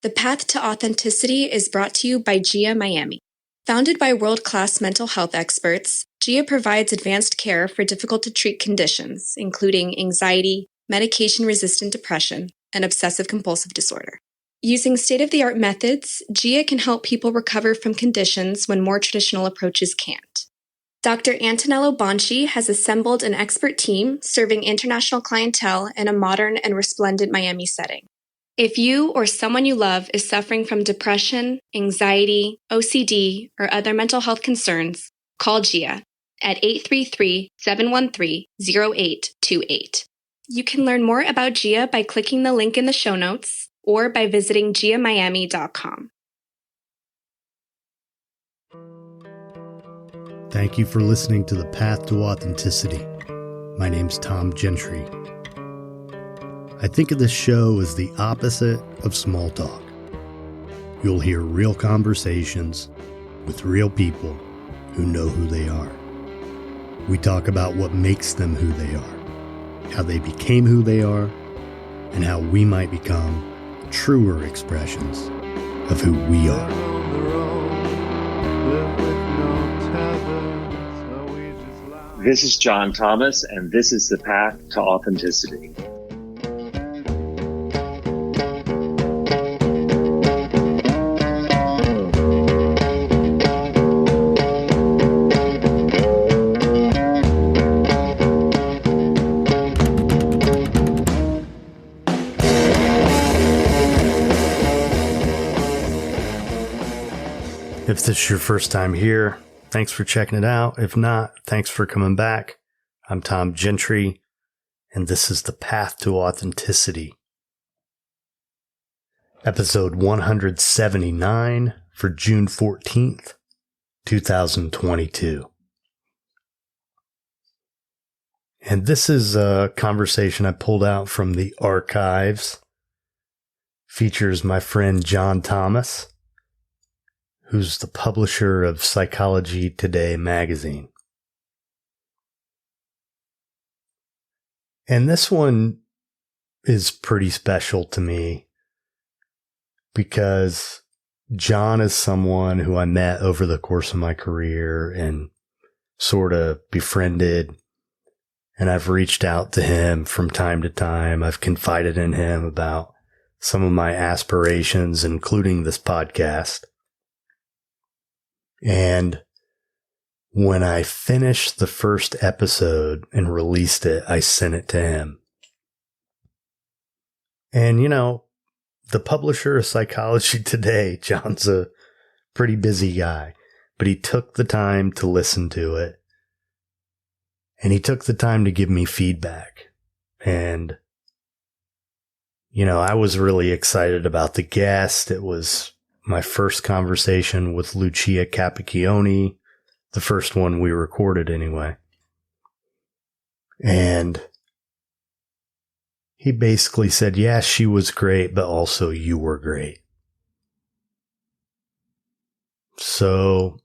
The Path to Authenticity is brought to you by GIA Miami. Founded by world-class mental health experts, GIA provides advanced care for difficult-to-treat conditions, including anxiety, medication-resistant depression, and obsessive-compulsive disorder. Using state-of-the-art methods, GIA can help people recover from conditions when more traditional approaches can't. Dr. Antonello Bonci has assembled an expert team serving international clientele in a modern and resplendent Miami setting. If you or someone you love is suffering from depression, anxiety, OCD, or other mental health concerns, call GIA at 833-713-0828. You can learn more about GIA by clicking the link in the show notes or by visiting giamiami.com. Thank you for listening to The Path to Authenticity. My name's Tom Gentry. I think of this show as the opposite of small talk. You'll hear real conversations with real people who know who they are. We talk about what makes them who they are, how they became who they are, and how we might become truer expressions of who we are. This is John Thomas, and this is The Path to Authenticity. If this is your first time here, thanks for checking it out. If not, thanks for coming back. I'm Tom Gentry, and this is The Path to Authenticity. Episode 179 for June 14th, 2022. And this is a conversation I pulled out from the archives. Features my friend John Thomas, who's the publisher of Psychology Today magazine. And this one is pretty special to me because John is someone who I met over the course of my career and sort of befriended, and I've reached out to him from time to time. I've confided in him about some of my aspirations, including this podcast. And when I finished the first episode and released it, I sent it to him. And, you know, the publisher of Psychology Today, John's a pretty busy guy, but he took the time to listen to it. And he took the time to give me feedback. And, you know, I was really excited about the guest. It was my first conversation with Lucia Capicchione, the first one we recorded anyway. And he basically said, yeah, she was great, but also you were great. So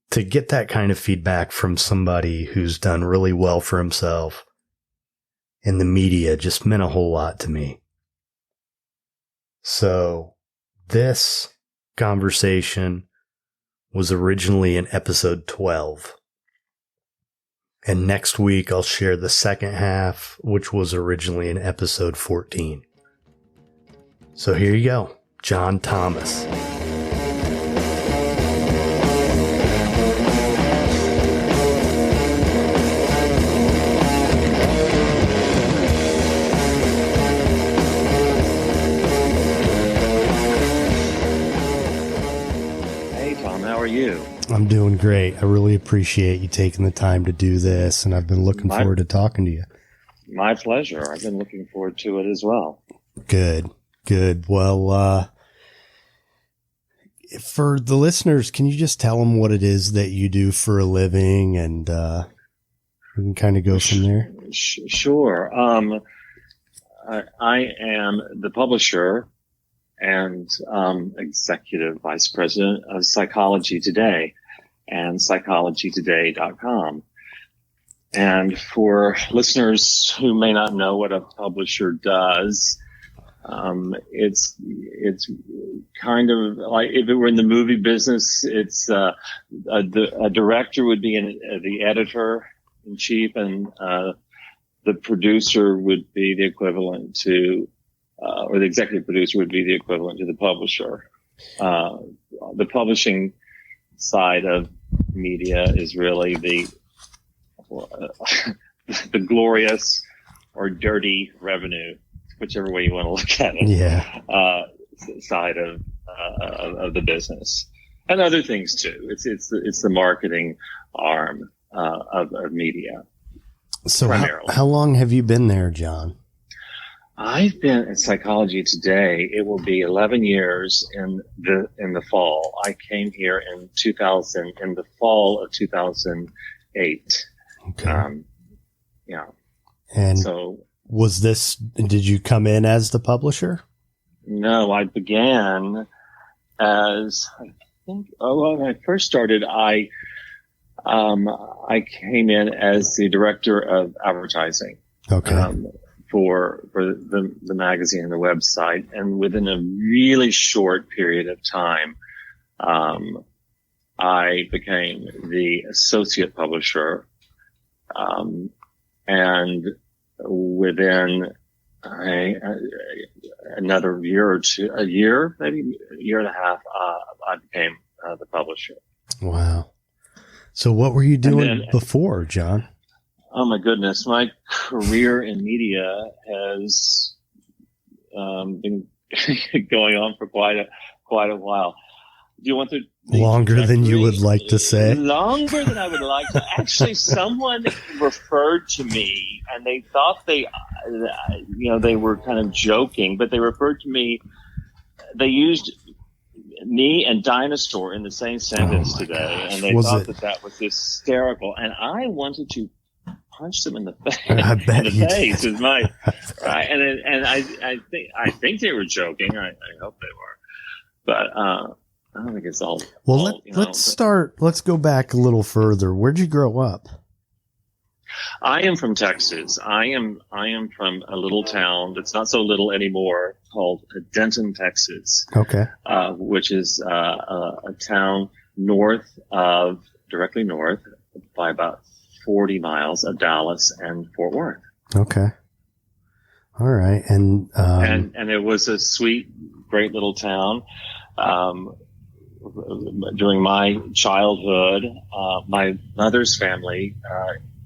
to get that kind of feedback from somebody who's done really well for himself in the media just meant a whole lot to me. So this conversation was originally in episode 12. And next week I'll share the second half, which was originally in episode 14. So here you go, John Thomas. You? I'm doing great. I really appreciate you taking the time to do this, and I've been looking forward to talking to you. My pleasure. I've been looking forward to it as well. Good. Well, for the listeners, can you just tell them what it is that you do for a living, and we can kind of go from there? Sure. I am the publisher and executive vice president of Psychology Today and psychologytoday.com. And for listeners who may not know what a publisher does, It's kind of like if it were in the movie business, it's a director would be the editor in chief, and the producer would be the equivalent to, or the executive producer would be the equivalent to the publisher. The publishing side of media is really the glorious or dirty revenue, whichever way you want to look at it. Yeah. Side of the business, and other things too. It's the marketing arm of media. So how long have you been there, John? I've been in Psychology Today. It will be 11 years in the fall. I came here in the fall of 2008. Okay. Yeah. And so did you come in as the publisher? No, I began as, when I first started, I came in as the director of advertising. Okay. For the magazine and the website. And within a really short period of time, I became the associate publisher. And within another year or two, maybe a year and a half, I became the publisher. Wow. So what were you doing before, John? Oh my goodness. My career in media has been going on for quite a while. Do you want the longer than you would like to say? Longer than I would like to. Actually, someone referred to me, and they thought they were kind of joking, but they referred to me. They used me and dinosaur in the same sentence today, gosh. And they thought that was hysterical, and I wanted to punch them in the face. I bet in the face is my right, and I think they were joking. I hope they were, but I don't think it's all. Well, let's go back a little further. Where'd you grow up? I am from Texas. I am from a little town that's not so little anymore called Denton, Texas. Okay. Which is a town directly north by about 40 miles of Dallas and Fort Worth. Okay. All right. And it was a sweet, great little town. During my childhood, my mother's family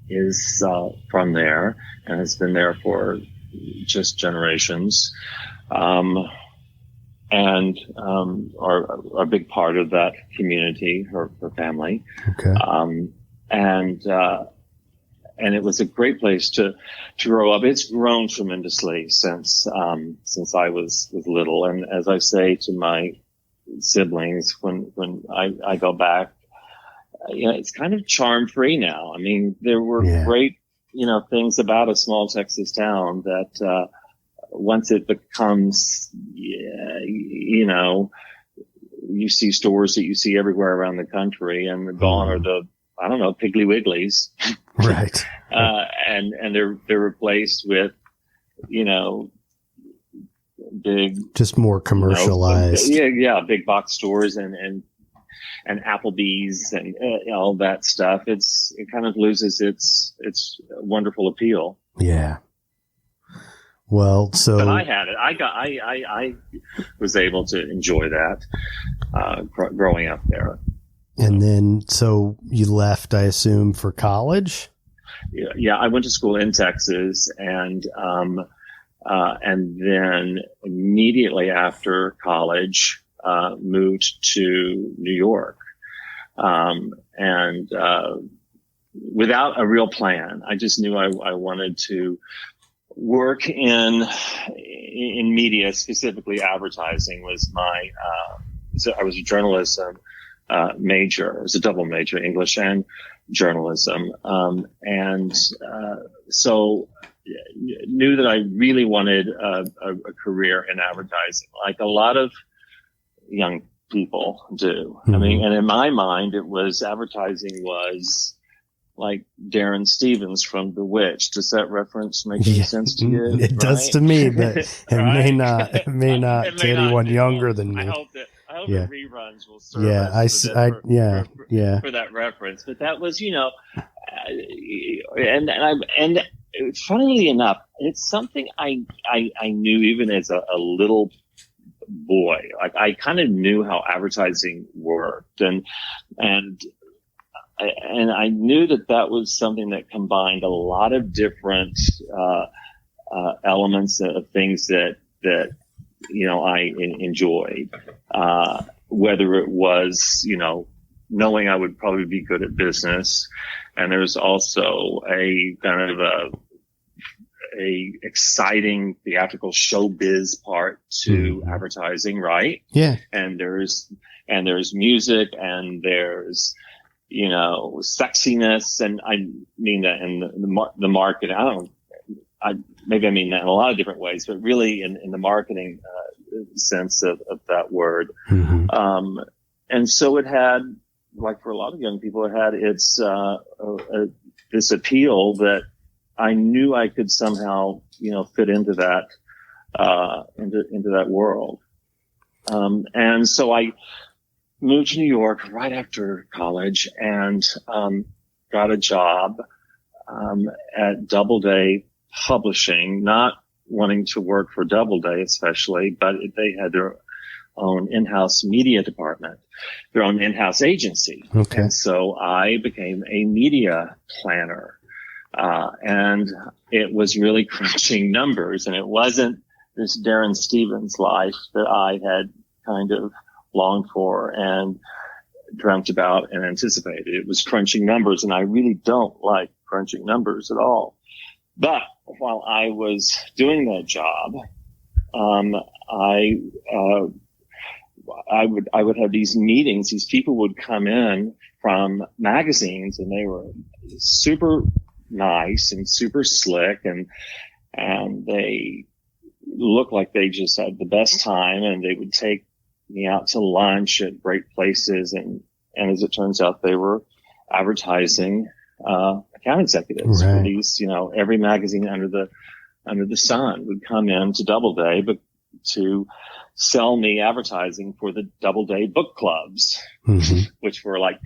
is from there and has been there for just generations, and are a big part of that community, her family. Okay. And it was a great place to grow up. It's grown tremendously since I was little. And as I say to my siblings, when I go back, it's kind of charm free now. I mean, there were great, things about a small Texas town that, once it becomes, you see stores that you see everywhere around the country, and gone are the, I don't know, Piggly Wigglies. Right. And they're replaced with, big, just more commercialized. Big box stores and Applebee's and all that stuff. It kind of loses its wonderful appeal. Yeah. Well, so but I had it. I was able to enjoy that growing up there. And then, so you left, I assume, for college? Yeah, I went to school in Texas, and then immediately after college, moved to New York, and without a real plan. I just knew I wanted to work in media, specifically advertising was my. So I was a journalism major. It was a double major, English and journalism, so knew that I really wanted a career in advertising, like a lot of young people do. Mm-hmm. I mean, and in my mind, advertising was like Darren Stevens from Bewitched. Does that reference make any sense to you? It does to me, but it may not. It may not It to may not. anyone younger Well, than me. I hope that Yeah. reruns will serve Yeah, us for that reference. But that was, and funnily enough, it's something I knew even as a little boy. Like I kind of knew how advertising worked, and I knew that was something that combined a lot of different elements of things that I enjoyed. Whether it was knowing I would probably be good at business, and there's also a kind of a exciting theatrical showbiz part to advertising, right? Yeah. And there's music, and there's sexiness, and I mean that in the market. Maybe I mean that in a lot of different ways, but really in the marketing sense of that word. Mm-hmm. And so it had, like for a lot of young people, it had its this appeal that I knew I could somehow fit into that into that world. And so I moved to New York right after college and got a job at Doubleday Publishing, not wanting to work for Doubleday especially, but they had their own in-house media department, their own in-house agency. Okay. And so I became a media planner. And it was really crunching numbers, and it wasn't this Darren Stevens life that I had kind of longed for and dreamt about and anticipated. It was crunching numbers, and I really don't like crunching numbers at all. But while I was doing that job, I would have these meetings. These people would come in from magazines, and they were super nice and super slick, and they looked like they just had the best time, and they would take me out to lunch at great places, and as it turns out, they were advertising account executives for these, every magazine under the sun would come in to Doubleday, but to sell me advertising for the Doubleday book clubs, which were like,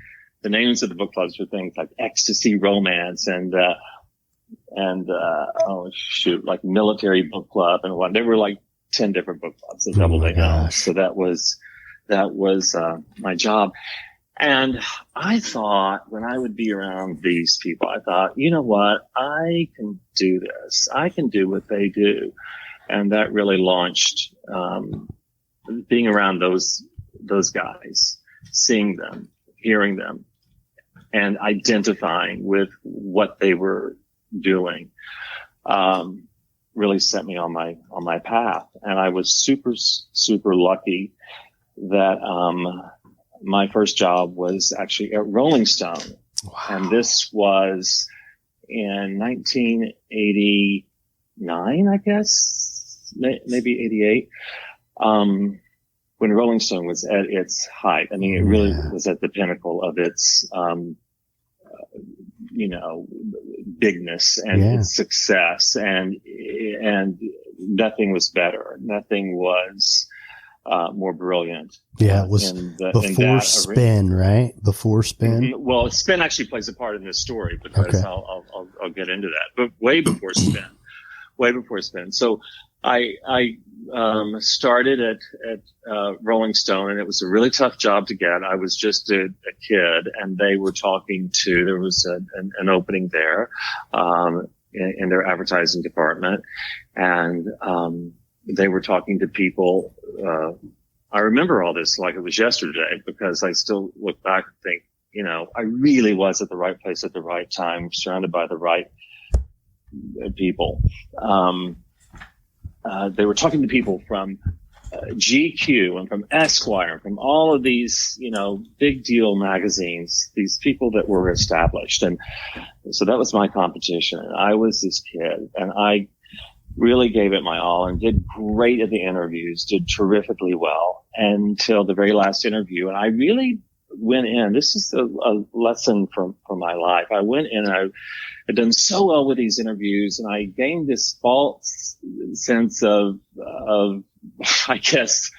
the names of the book clubs were things like Ecstasy Romance and like Military Book Club and what. There were like 10 different book clubs at Doubleday now. So that was my job. And I thought, when I would be around these people, I thought, you know what? I can do this. I can do what they do. And that really launched, being around those guys, seeing them, hearing them, and identifying with what they were doing, really set me on my path. And I was super, super lucky that, my first job was actually at Rolling Stone. Wow. And this was in 1989, I guess, maybe 88, when Rolling Stone was at its height. I mean, it really was at the pinnacle of its, bigness and its success, and nothing was better. Nothing was more brilliant. Yeah, it was before Spin, right? Before Spin. Mm-hmm. Well, Spin actually plays a part in this story, because I'll get into that. But way before Spin. So I started at Rolling Stone, and it was a really tough job to get. I was just a kid, and they were talking to. There was an opening there in their advertising department, and they were talking to people. I remember all this like it was yesterday, because I still look back and think, I really was at the right place at the right time, surrounded by the right people. They were talking to people from GQ and from Esquire, and from all of these, big deal magazines, these people that were established. And so that was my competition. And I was this kid, and I really gave it my all and did great at the interviews, did terrifically well until the very last interview. And I really went in. This is a lesson from my life. I went in and I had done so well with these interviews, and I gained this false sense of I guess,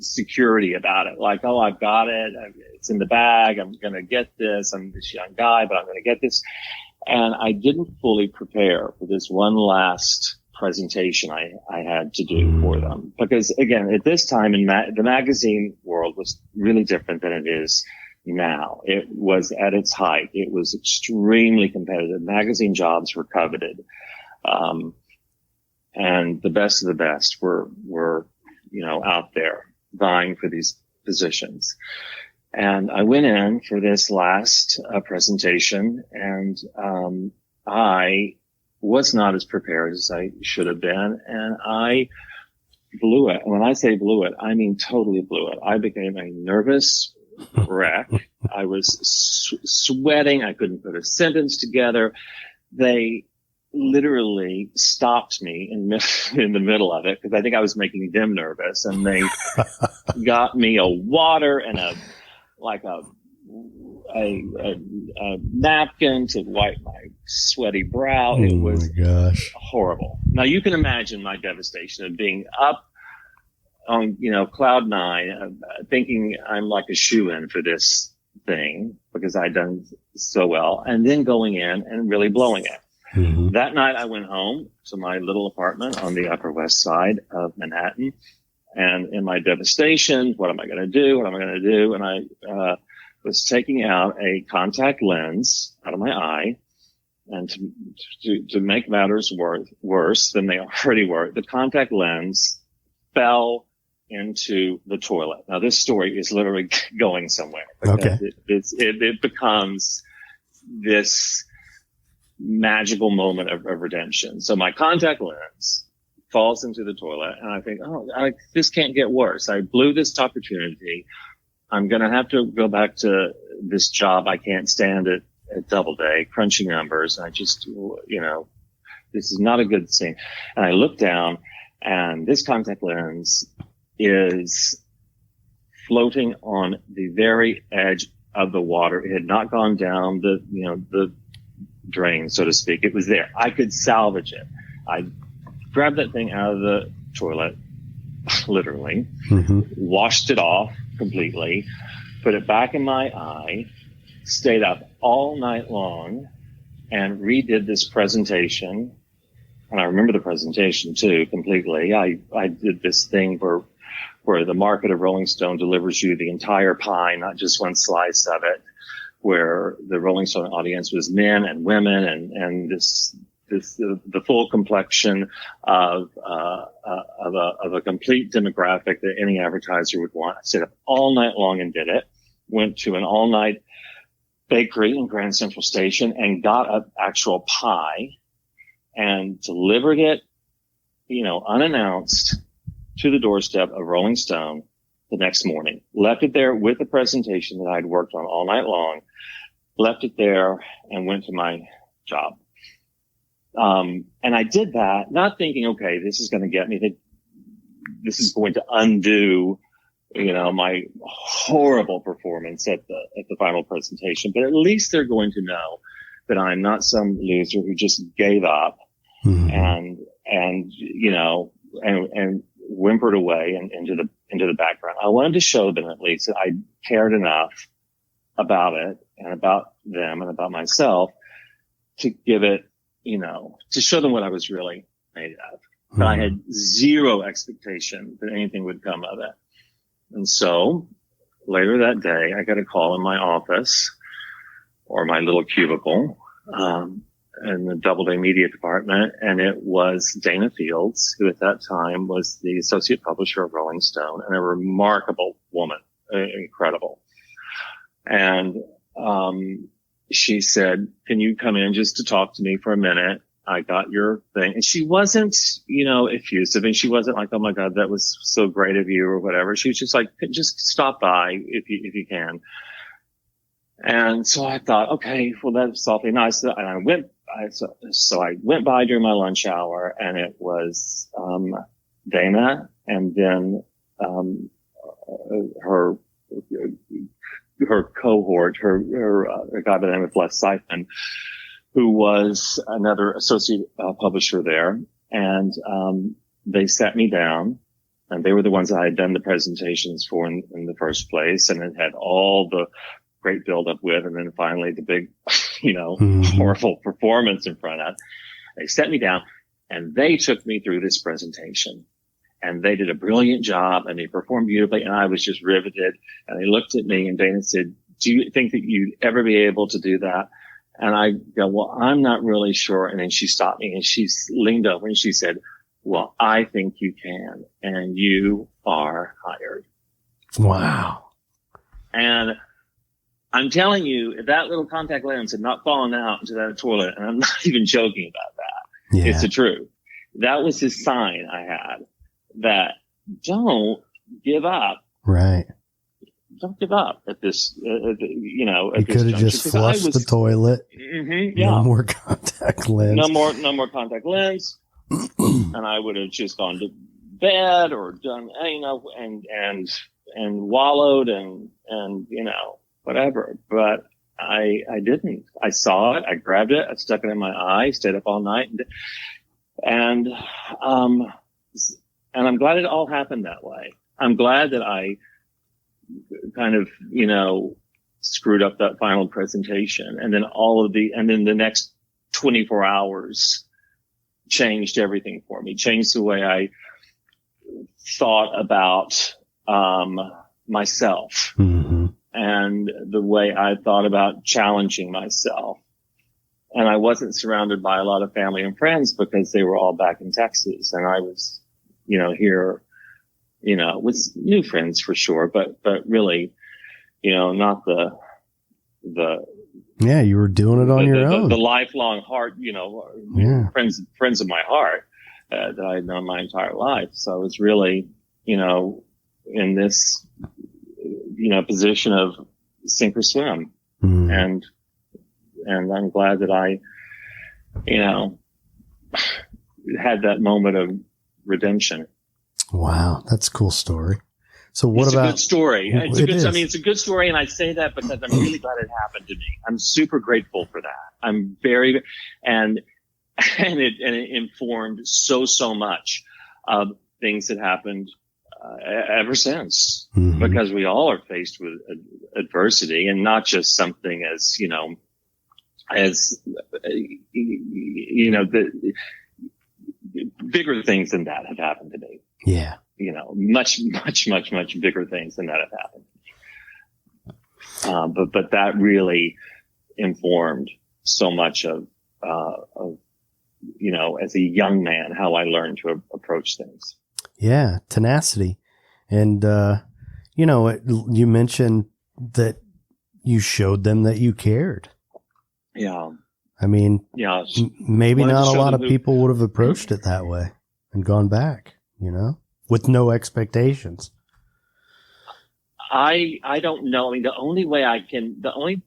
security about it. Like, oh, I've got it. It's in the bag. I'm going to get this. I'm this young guy, but I'm going to get this. And I didn't fully prepare for this one last presentation I had to do for them. Because again, at this time in the magazine world was really different than it is now. It was at its height. It was extremely competitive. Magazine jobs were coveted. And the best of the best were, out there vying for these positions. And I went in for this last presentation, and I was not as prepared as I should have been, and I blew it. And when I say blew it, I mean totally blew it. I became a nervous wreck. I was sweating. I couldn't put a sentence together. They literally stopped me in the middle of it because I think I was making them nervous, and they got me a water and a napkin to wipe my sweaty brow. It was horrible. Now you can imagine my devastation of being up on, cloud nine, thinking I'm like a shoo-in for this thing because I'd done so well, and then going in and really blowing it. Mm-hmm. That night I went home to my little apartment on the Upper West Side of Manhattan, and in my devastation, what am I going to do? And I was taking out a contact lens out of my eye, and to make matters worse than they already were, the contact lens fell into the toilet. Now this story is literally going somewhere. Okay. It becomes this magical moment of redemption. So my contact lens falls into the toilet, and I think, this can't get worse. I blew this opportunity. I'm going to have to go back to this job I can't stand at Doubleday, crunching numbers. I just, this is not a good scene. And I look down, and this contact lens is floating on the very edge of the water. It had not gone down the drain, so to speak. It was there. I could salvage it. I grabbed that thing out of the toilet, literally, washed it off completely, put it back in my eye, stayed up all night long, and redid this presentation. And I remember the presentation too completely. I did this thing where the market of Rolling Stone delivers you the entire pie, not just one slice of it, where the Rolling Stone audience was men and women and the full complexion of a complete demographic that any advertiser would want. I stayed up all night long and did it. Went to an all-night bakery in Grand Central Station and got an actual pie and delivered it, unannounced to the doorstep of Rolling Stone the next morning. Left it there with the presentation that I'd worked on all night long. Left it there and went to my job. And I did that, not thinking, okay, this is going to get me. This is going to undo, my horrible performance at the final presentation. But at least they're going to know that I'm not some loser who just gave up and whimpered away and into the background. I wanted to show them at least that I cared enough about it and about them and about myself to give it, to show them what I was really made of. But I had zero expectation that anything would come of it. And so later that day, I got a call in my office or my little cubicle, in the Doubleday media department. And it was Dana Fields, who at that time was the associate publisher of Rolling Stone, and a remarkable woman, incredible. And, she said, can you come in just to talk to me for a minute? I got your thing. And she wasn't, effusive, and she wasn't like, oh my God, that was so great of you or whatever. She was just like, just stop by if you can. And so I thought, okay, well, that's awfully nice. And I went by during my lunch hour, and it was, Dana, and then, her her cohort, a guy by the name of Les Siphon, who was another associate publisher there. And they sat me down, and they were the ones that I had done the presentations for in the first place, and it had all the great build-up with, and then finally the big, horrible performance in front of. They sat me down, and they took me through this presentation. And they did a brilliant job, and they performed beautifully, and I was just riveted. And they looked at me, and Dana said, "Do you think that you'd ever be able to do that?" And I go, "Well, I'm not really sure." And then she stopped me, and she leaned over, and she said, "Well, I think you can, and you are hired." Wow. And I'm telling you, if that little contact lens had not fallen out into that toilet, and I'm not even joking about that, Yeah. It's the truth. That was his sign I had. That don't give up. Right. Don't give up at this, You could have just flushed the toilet. Yeah. No more contact lens. No more contact lens. And I would have just gone to bed or done, and wallowed and, whatever. But I didn't. I saw it. I grabbed it. I stuck it in my eye, stayed up all night. And I'm glad it all happened that way. I'm glad that I kind of, screwed up that final presentation, and then the next 24 hours changed everything for me, changed the way I thought about, myself, and the way I thought about challenging myself. And I wasn't surrounded by a lot of family and friends because they were all back in Texas, and I was, here, with new friends for sure, but really, not the yeah, you were doing it on your own. The lifelong heart, friends of my heart, that I had known my entire life. So I was really, in this, position of sink or swim. And I'm glad that I, had that moment of redemption. Wow, that's a cool story. So what it's about? It's a good story. It's a good story, and I say that because I'm really glad it happened to me. I'm super grateful for that. I'm very, and it informed so much of things that happened ever since, because we all are faced with adversity, and not just something as the bigger things than that have happened to me. Yeah. Much bigger things than that have happened. But that really informed so much of, as a young man, how I learned to approach things. Yeah. Tenacity. And, you mentioned that you showed them that you cared. Yeah. I mean, maybe not a lot of people would have approached it that way and gone back, with no expectations. I don't know. I mean, the only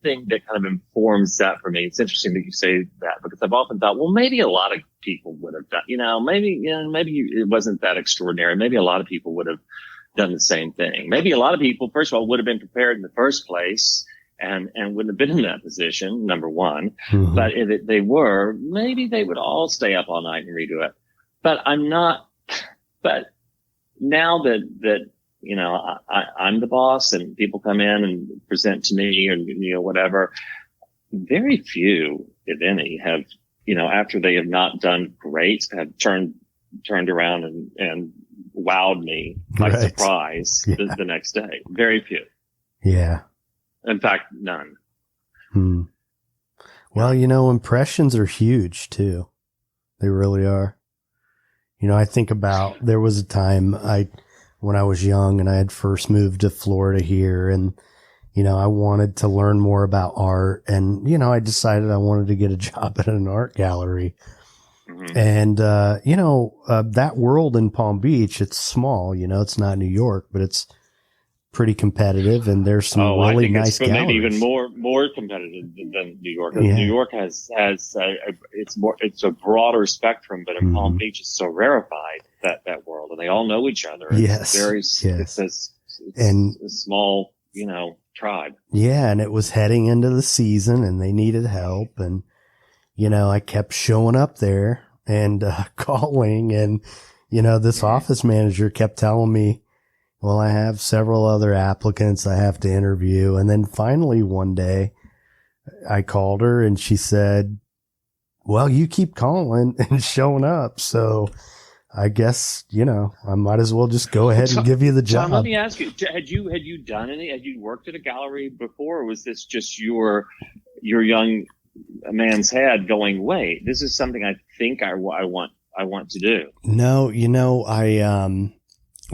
thing that kind of informs that for me, it's interesting that you say that, because I've often thought, well, maybe a lot of people would have done, maybe it wasn't that extraordinary. Maybe a lot of people would have done the same thing. Maybe a lot of people, first of all, would have been prepared in the first place and wouldn't have been in that position, number one. But if they were, maybe they would all stay up all night and redo it. But I'm not, but now that, I'm the boss and people come in and present to me or, whatever, very few, if any, have, after they have not done great, have turned around and wowed me by surprise the next day. Very few. Yeah. In fact, none. Well, impressions are huge too. They really are. I think about, there was a time when I was young and I had first moved to Florida here, and, I wanted to learn more about art, and, I decided I wanted to get a job at an art gallery. And, that world in Palm Beach, it's small, it's not New York, but it's pretty competitive, and there's some really nice galleries. Maybe even more competitive than New York. Yeah. New York has it's a broader spectrum, but in Palm Beach, it's so rarefied that world, and they all know each other. It's a small, tribe. Yeah, and it was heading into the season, and they needed help, and I kept showing up there and calling, and this office manager kept telling me, well, I have several other applicants I have to interview. And then finally one day I called her and she said, well, you keep calling and showing up. So I guess, I might as well just go ahead and give you the job. Tom, let me ask you, had you done had you worked at a gallery before, or was this just your young man's head going, wait, this is something I think I want to do? No,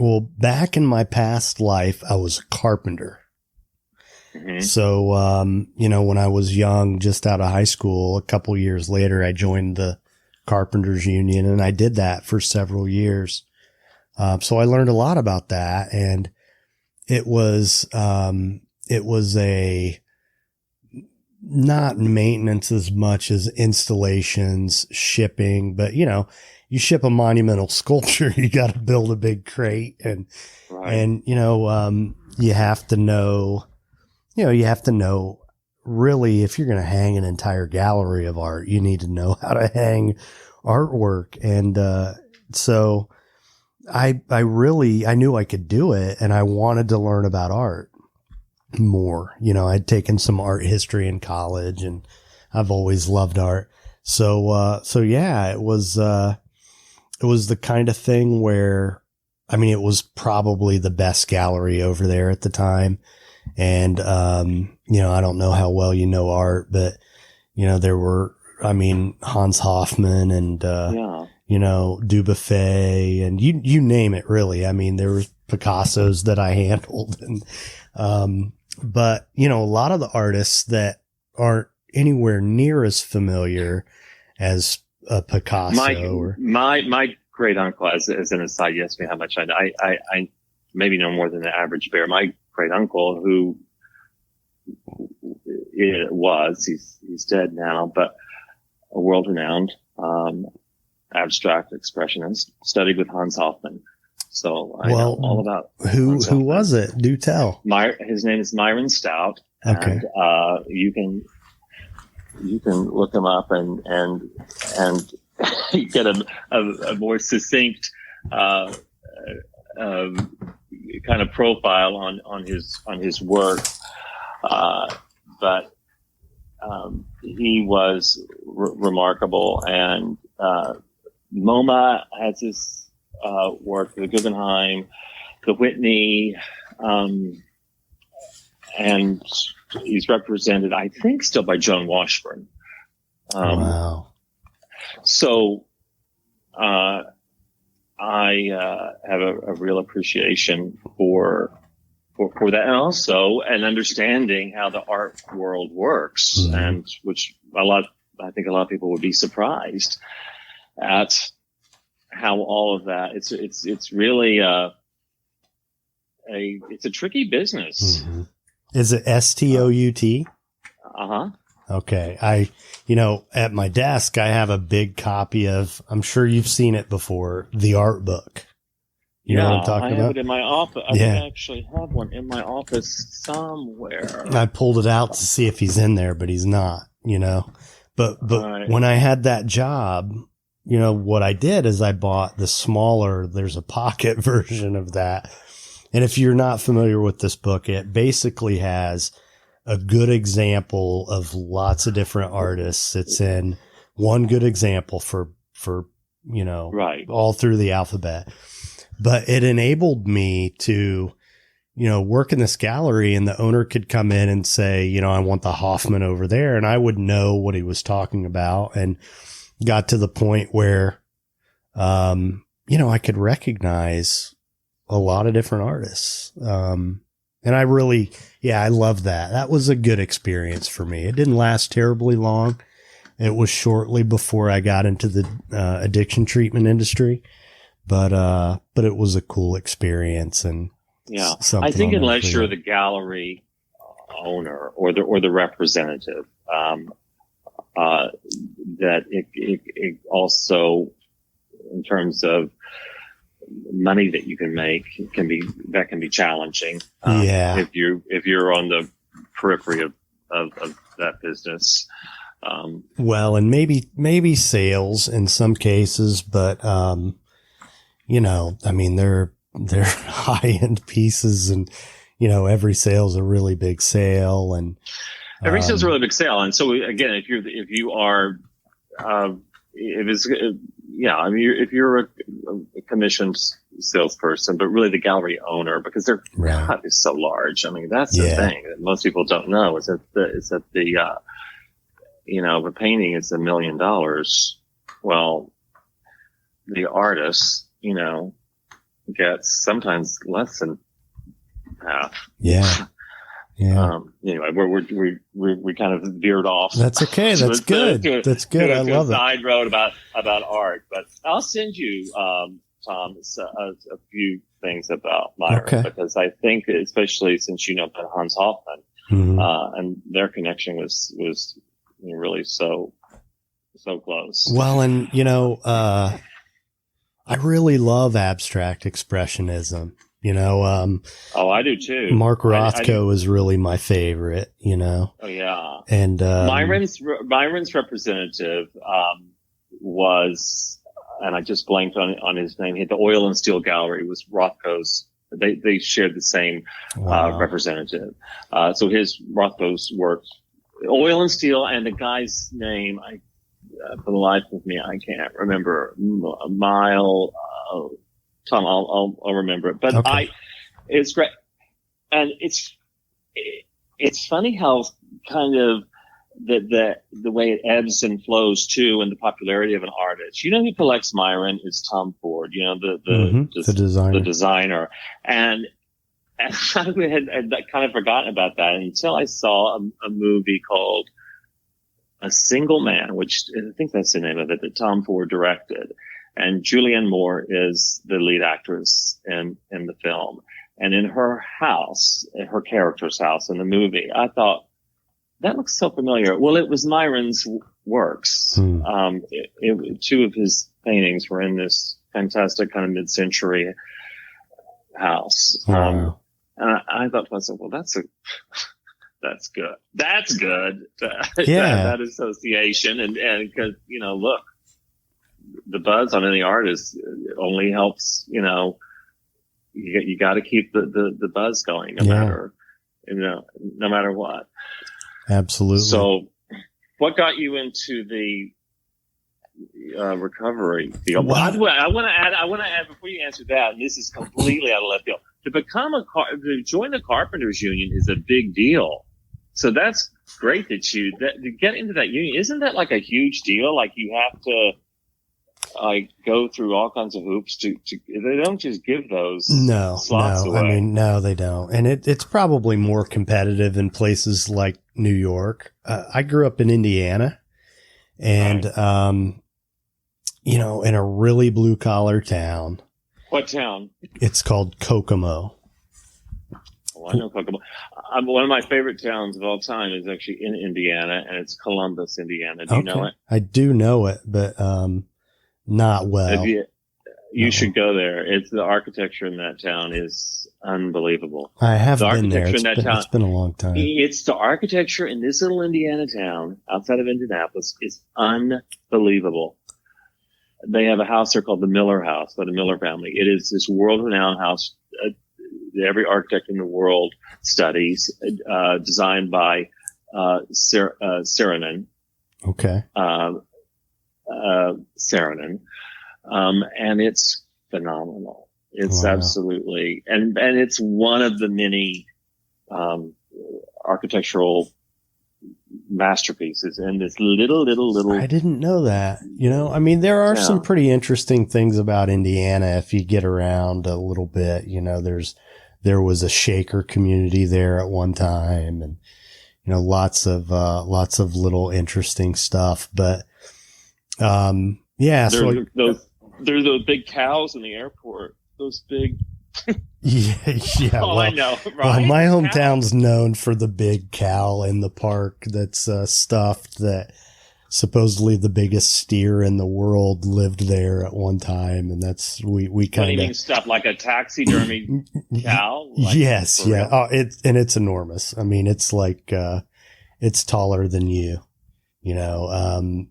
well, back in my past life, I was a carpenter. Mm-hmm. So, when I was young, just out of high school, a couple years later, I joined the Carpenters Union, and I did that for several years. So I learned a lot about that, and it was a not maintenance as much as installations, shipping, but you ship a monumental sculpture, you got to build a big crate, and you have to know, really, if you're going to hang an entire gallery of art, you need to know how to hang artwork. And so I knew I could do it, and I wanted to learn about art more. I'd taken some art history in college, and I've always loved art. So yeah, it was the kind of thing where, it was probably the best gallery over there at the time. And, I don't know how well you know art, but, there were, Hans Hofmann and, Dubuffet, and you name it, really. There were Picassos that I handled, and, but, a lot of the artists that aren't anywhere near as familiar as a Picasso. My great uncle, as an aside, you asked me how much I maybe know more than the average bear. My great uncle, who he's dead now, but a world renowned abstract expressionist, studied with Hans Hofmann. So I know all about who was it? Do tell. His name is Myron Stout. Okay. And you can look him up and get a more succinct kind of profile on his work. But he was remarkable, and MoMA has his work, the Guggenheim, the Whitney, and he's represented, I think, still by Joan Washburn. Wow. So I have a real appreciation for that, and also an understanding how the art world works, mm-hmm. and which I think a lot of people would be surprised at how all of that. It's really it's a tricky business. Mm-hmm. Is it STOUT? Uh-huh. Okay. At my desk, I have a big copy of, I'm sure you've seen it before, The Art Book. You know what I'm talking about? I have it in my office. I actually have one in my office somewhere. I pulled it out to see if he's in there, but he's not, But right. When I had that job, what I did is I bought the smaller, there's a pocket version of that. And if you're not familiar with this book, it basically has a good example of lots of different artists. It's in one good example for right. all through the alphabet. But it enabled me to, work in this gallery, and the owner could come in and say, I want the Hoffman over there. And I would know what he was talking about, and got to the point where, I could recognize a lot of different artists. And I really, I love that. That was a good experience for me. It didn't last terribly long. It was shortly before I got into the addiction treatment industry, but it was a cool experience. And I think unless you're the gallery owner or the representative, that it also, in terms of money that you can make can be challenging. If you're on the periphery of that business. Well, and maybe sales in some cases, but, you know, I mean, they're high end pieces, and, you know, every sale's a really big sale, and every sale's a really big sale. And so again, if you're a commissioned salesperson, but really the gallery owner, because their cut is so large. I mean, that's the thing that most people don't know is that the you know, the painting is $1 million. Well, the artist, you know, gets sometimes less than half. Yeah. Yeah. Anyway, we kind of veered off. That's okay. That's good. That's good. I love it. Side road about art, but I'll send you, Tom, a few things about Myron, because I think, especially since you know about Hans Hofmann, and their connection was really so close. Well, and you know, I really love abstract expressionism. You know, I do too. Mark Rothko is really my favorite, you know. Oh yeah. And Myron's representative was, and I just blanked on his name. The Oil and Steel Gallery was Rothko's. They shared the same representative. So Rothko's work, Oil and Steel, and the guy's name, for the life of me, I can't remember. Tom, I'll remember it, but it's great. And it's funny how kind of the way it ebbs and flows too, and the popularity of an artist. You know, who collects Myron is Tom Ford, you know, the designer. And I had kind of forgotten about that until I saw a movie called A Single Man, which I think that's the name of it, that Tom Ford directed. And Julianne Moore is the lead actress in the film. And in her house, her character's house in the movie, I thought, that looks so familiar. Well, it was Myron's works. Two of his paintings were in this fantastic kind of mid-century house. And I thought to myself, well, that's good. That's good. That association. And because, you know, look, the buzz on any artist only helps, you know, you got to keep the buzz going no matter what. Absolutely. So what got you into the recovery field? Well, I want to add before you answer that, and this is completely out of left field, to join the Carpenters Union is a big deal. So that's great that to get into that union. Isn't that like a huge deal? Like you have to go through all kinds of hoops to they don't just give those slots away. I mean, no, they don't. And it's probably more competitive in places like New York. I grew up in Indiana, and, you know, in a really blue collar town. What town? It's called Kokomo. Well, I know Kokomo. One of my favorite towns of all time is actually in Indiana, and it's Columbus, Indiana. Do you know it? I do know it, but, not well. You should go there. It's the architecture in that town is unbelievable. I have been there. It's been a long time. It's the architecture in this little Indiana town outside of Indianapolis is unbelievable. They have a house there called the Miller House by the Miller family. It is this world-renowned house. Every architect in the world studies, designed by Saarinen. Okay. Saarinen. And it's phenomenal. It's absolutely, and it's one of the many, architectural masterpieces in this little. I didn't know that. You know, I mean, there are some pretty interesting things about Indiana if you get around a little bit. You know, there was a Shaker community there at one time, and, you know, lots of little interesting stuff, but, there's those big cows in the airport. Those big. Yeah. Oh, well, I know. Right? Well, my hometown's known for the big cow in the park that's stuffed that supposedly the biggest steer in the world lived there at one time. And that's, we kind of. stuff like a taxidermy cow? Like, yes. Yeah. Oh, it's enormous. I mean, it's like, it's taller than you.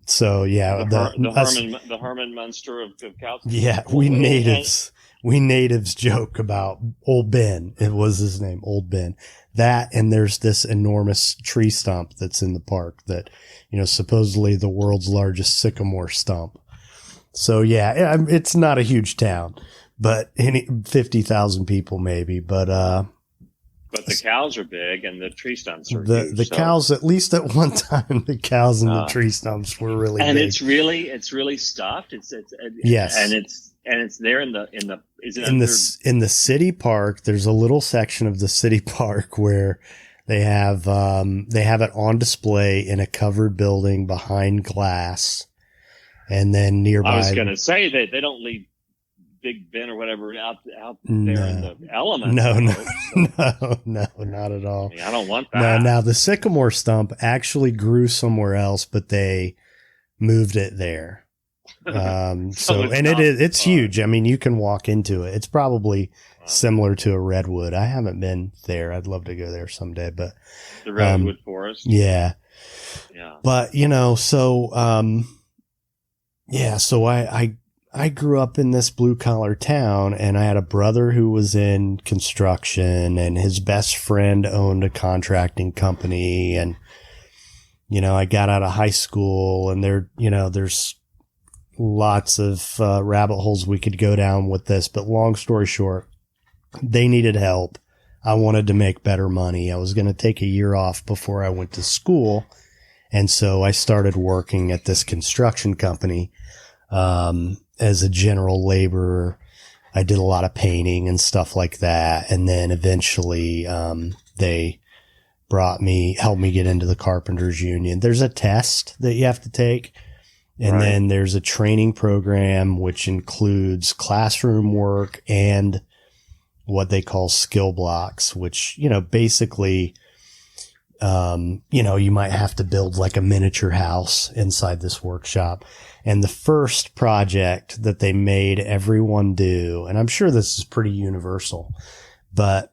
So yeah, the Herman Munster of cows. Yeah, we natives joke about Old Ben. It was his name, Old Ben. That, and there's this enormous tree stump that's in the park that, supposedly the world's largest sycamore stump. So yeah, it's not a huge town, but 50,000 people maybe, but the cows are big and the tree stumps are the huge, cows, at least at one time, the cows and the tree stumps were really and big. it's really stuffed. Yes, and it's there in the in the city park. There's a little section of the city park where they have it on display in a covered building behind glass, and then nearby. I was going to say that they don't leave Big Ben or whatever out there in the elements. No, not at all. I mean, I don't want that. No, now the sycamore stump actually grew somewhere else, but they moved it there. It's huge. I mean, you can walk into it. It's probably similar to a redwood. I haven't been there. I'd love to go there someday, but the redwood forest. Yeah. But so I grew up in this blue collar town, and I had a brother who was in construction, and his best friend owned a contracting company. And, I got out of high school, and there's lots of rabbit holes we could go down with this, but long story short, they needed help. I wanted to make better money. I was going to take a year off before I went to school. And so I started working at this construction company, as a general laborer. I did a lot of painting and stuff like that. And then eventually, they helped me get into the carpenters union. There's a test that you have to take. And then there's a training program, which includes classroom work and what they call skill blocks, which, basically, you might have to build like a miniature house inside this workshop. And the first project that they made everyone do, and I'm sure this is pretty universal, but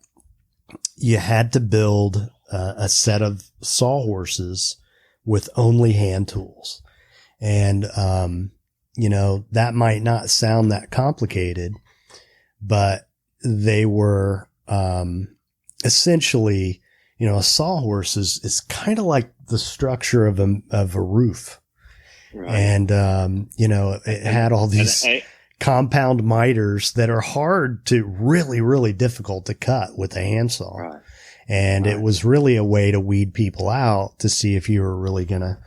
you had to build a set of sawhorses with only hand tools. And, that might not sound that complicated, but they were, essentially, a sawhorse is kind of like the structure of a roof. Right. And, it had all these compound miters that are hard to really, really difficult to cut with a handsaw. Right. And it was really a way to weed people out to see if you were really going to,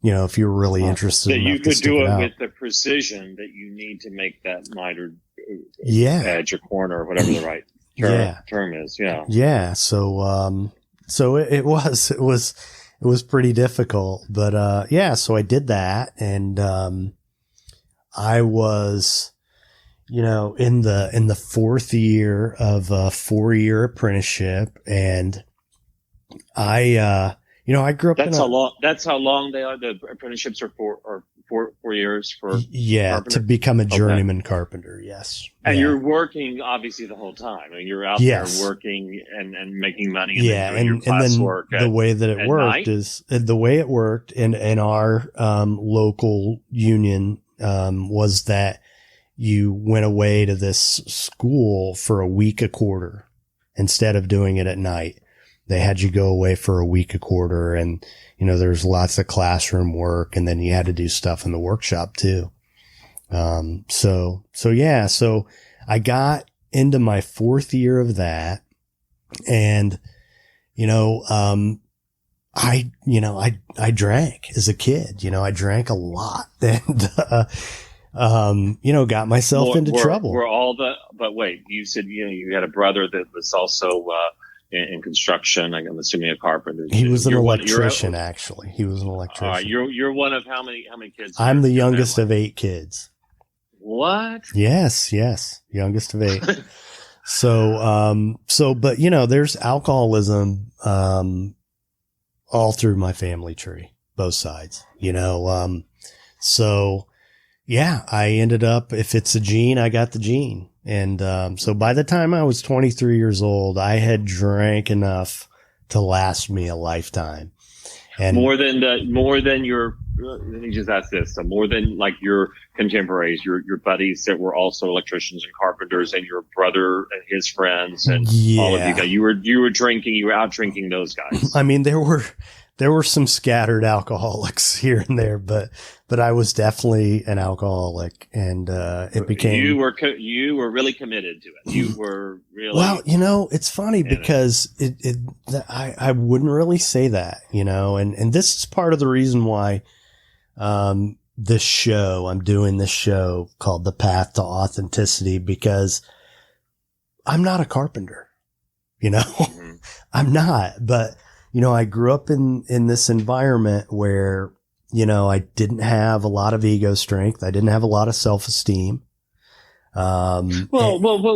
if you were really interested. That you could do it with the precision that you need to make that mitered edge or corner or whatever the right term is. Yeah. Yeah. So it was pretty difficult, but, so I did that, and, I was, in the fourth year of a 4-year apprenticeship, and I grew up that's how long they are. The apprenticeships are four years for carpenter? To become a journeyman carpenter. Yes. And you're working obviously the whole time. I mean, you're out there working and making money. And then the way that it worked is the way it worked in our local union was that you went away to this school for a week a quarter instead of doing it at night. They had you go away for a week a quarter, and, there's lots of classroom work, and then you had to do stuff in the workshop too. So I got into my fourth year of that, and, I drank as a kid, I drank a lot, and, got myself into trouble. But wait, you said, you had a brother that was also, in construction. I'm assuming a carpenter. He was an electrician, actually. He was an electrician. You're one of how many kids? I'm the youngest of 8 kids. What? Yes. Youngest of 8. But there's alcoholism, all through my family tree. both sides, you know? So yeah, I ended up, if it's a gene, I got the gene. And, so by the time I was 23 years old, I had drank enough to last me a lifetime. And more than your, let me just ask this. So more than like your contemporaries, your buddies that were also electricians and carpenters, and your brother and his friends and all of you guys, you were drinking, you were out drinking those guys. I mean, there were some scattered alcoholics here and there, but I was definitely an alcoholic, and it became, you were really committed to it. You were really, well, you know, it's funny because I wouldn't really say that, you know, and this is part of the reason why I'm doing this show called The Path to Authenticity, because I'm not a carpenter, you know. Mm-hmm. I'm not, but you know, I grew up in this environment where, you know, I didn't have a lot of ego strength. I didn't have a lot of self-esteem. Well,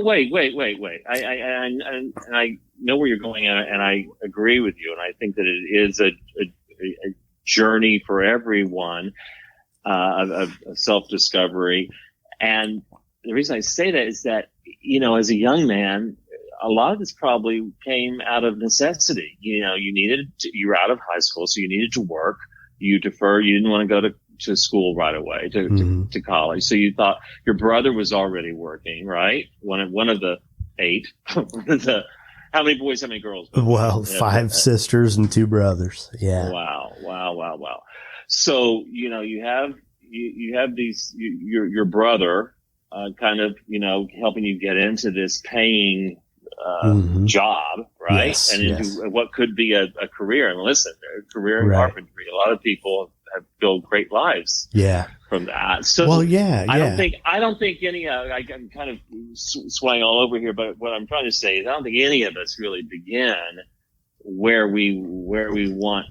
wait. I know where you're going, and I agree with you. And I think that it is a journey for everyone, of self-discovery. And the reason I say that is that, you know, as a young man, a lot of this probably came out of necessity. You know, you were out of high school, so you needed to work. You didn't want to go to school right away, to college. So you thought your brother was already working, right? One of the 8. How many boys, how many girls? Well, 5 sisters and 2 brothers. Yeah. Wow. So, you know, you have these, your brother, kind of, you know, helping you get into this paying, job, right? Yes, and into what could be a career. And listen, a career in carpentry. A lot of people have built great lives. Yeah. From that. So, well, yeah. I don't think any. I'm kind of swaying all over here, but what I'm trying to say is, I don't think any of us really begin where we want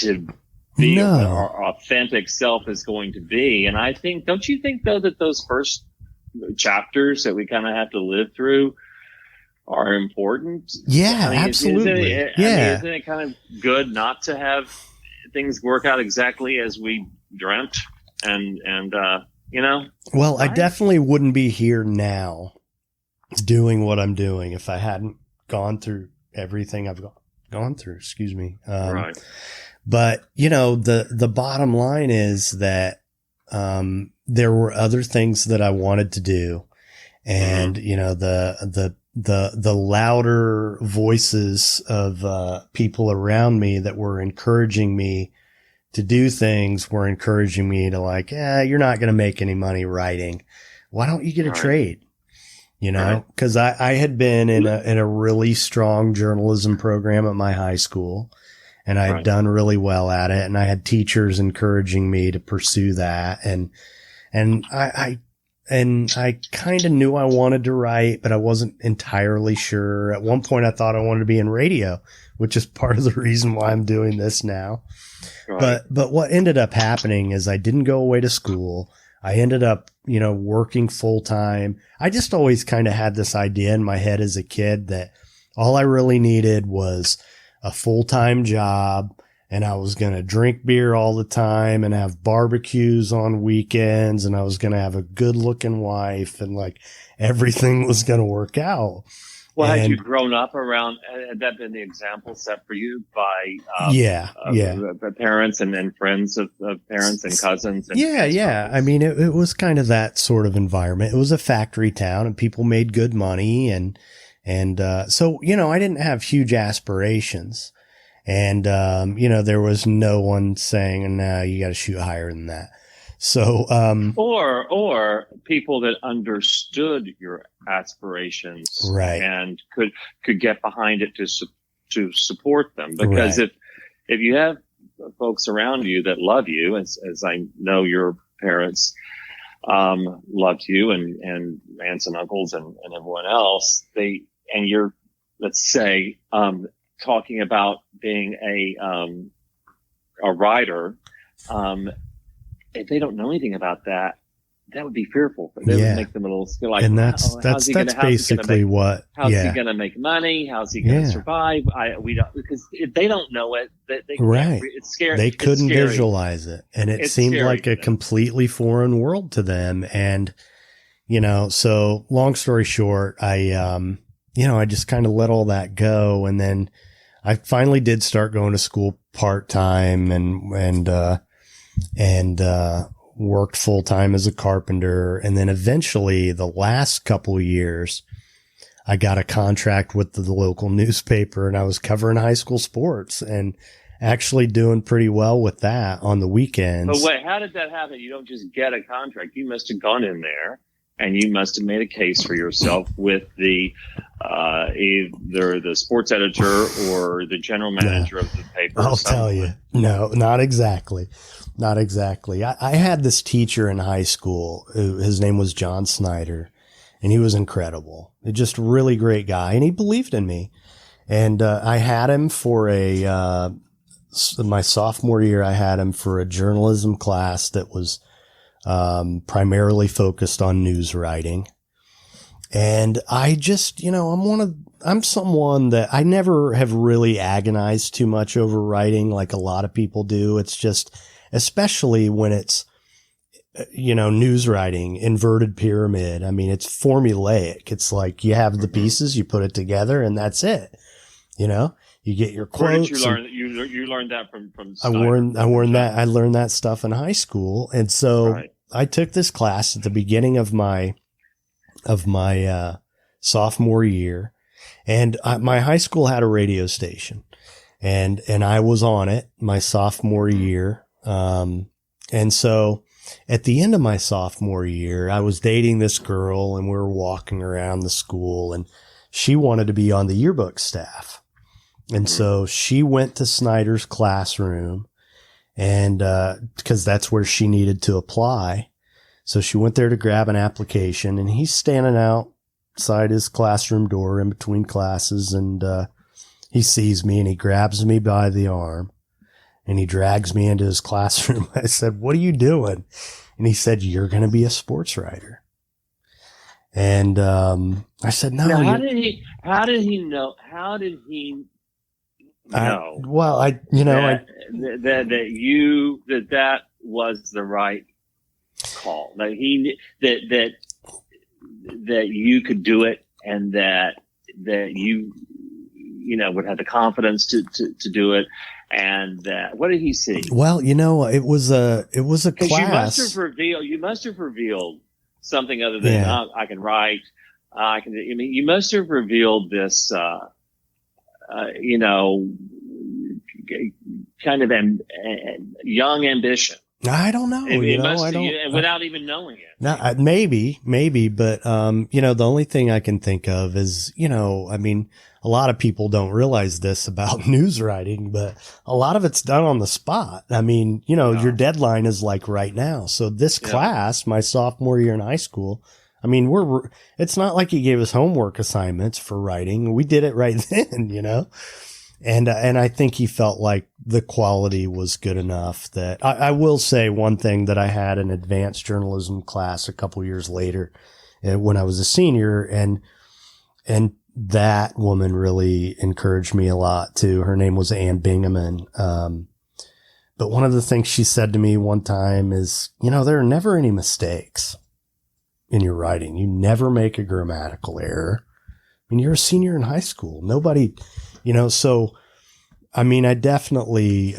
to be. No. What our authentic self is going to be. And I think, don't you think though that those first chapters that we kind of have to live through are important? Yeah, I mean, absolutely. Isn't it kind of good not to have things work out exactly as we dreamt? And you know, well, I definitely wouldn't be here now doing what I'm doing if I hadn't gone through everything I've gone through. Excuse me. Right. But you know, the bottom line is that, there were other things that I wanted to do. And, you know, the louder voices of, people around me that were encouraging me to do things were encouraging me to like, you're not going to make any money writing. Why don't you get a trade? You know, cause I had been in a really strong journalism program at my high school, and I had done really well at it. And I had teachers encouraging me to pursue that. And I kind of knew I wanted to write, but I wasn't entirely sure. At one point I thought I wanted to be in radio, which is part of the reason why I'm doing this now. Right. But what ended up happening is I didn't go away to school. I ended up, you know, working full time. I just always kind of had this idea in my head as a kid that all I really needed was a full-time job, and I was going to drink beer all the time and have barbecues on weekends, and I was going to have a good looking wife, and like everything was going to work out. Well, had you grown up around, had that been the example set for you by parents and friends of parents and cousins? And yeah. I mean, it was kind of that sort of environment. It was a factory town, and people made good money. And so, you know, I didn't have huge aspirations. And, you know, there was no one saying, no, you got to shoot higher than that. So, or people that understood your aspirations, right, and could get behind it to support them. Because if you have folks around you that love you, as I know your parents, loved you, and aunts and uncles and everyone else, and you're, let's say, talking about being a writer, if they don't know anything about that, that would be fearful. They would make them a little scared. Like, and that's basically what. How's he going to make money? How's he going to survive? We don't, because if they don't know it, they it's scary. They couldn't visualize it, and it seemed like a completely foreign world to them. And so long story short, I just kind of let all that go, and then I finally did start going to school part time, and worked full time as a carpenter. And then eventually the last couple of years, I got a contract with the local newspaper, and I was covering high school sports and actually doing pretty well with that on the weekends. But wait, how did that happen? You don't just get a contract. You must have gone in there and you must have made a case for yourself with the either the sports editor or the general manager of the paper. I'll tell you. No, not exactly. Not exactly. I had this teacher in high school. His name was John Snyder, and he was incredible. Just a really great guy, and he believed in me. And I had him for my sophomore year, I had him for a journalism class that was primarily focused on news writing. And I just, I'm someone that I never have really agonized too much over writing like a lot of people do. It's just, especially when it's, news writing, inverted pyramid. I mean, it's formulaic. It's like you have the pieces, you put it together, and that's it. You get your quotes. Where did you learn? You learned that from I learned that stuff in high school, and so I took this class at the beginning of my sophomore year, and my high school had a radio station, and I was on it my sophomore year, and so at the end of my sophomore year, I was dating this girl, and we were walking around the school, and she wanted to be on the yearbook staff. And so she went to Snyder's classroom, and because that's where she needed to apply. So she went there to grab an application, and he's standing outside his classroom door in between classes, and he sees me, and he grabs me by the arm, and he drags me into his classroom. I said, "What are you doing?" And he said, "You're going to be a sports writer." And I said, "No." Now, how did he know? No. That was the right call. That you could do it, and that you would have the confidence to do it, and that. What did he see? Well, it was a class. You must have revealed something other than I can write. I can. I mean, you must have revealed this. Kind of young ambition. I don't know. Without even knowing it. No, maybe, but the only thing I can think of is, a lot of people don't realize this about news writing, but a lot of it's done on the spot. I mean, your deadline is like right now. So this class, my sophomore year in high school, I mean, it's not like he gave us homework assignments for writing. We did it right then, And I think he felt like the quality was good enough that I will say one thing, that I had an advanced journalism class a couple years later when I was a senior, and that woman really encouraged me a lot too. Her name was Ann Bingaman. But one of the things she said to me one time is, there are never any mistakes in your writing. You never make a grammatical error. I mean, you're a senior in high school. Nobody, so, I mean, I definitely,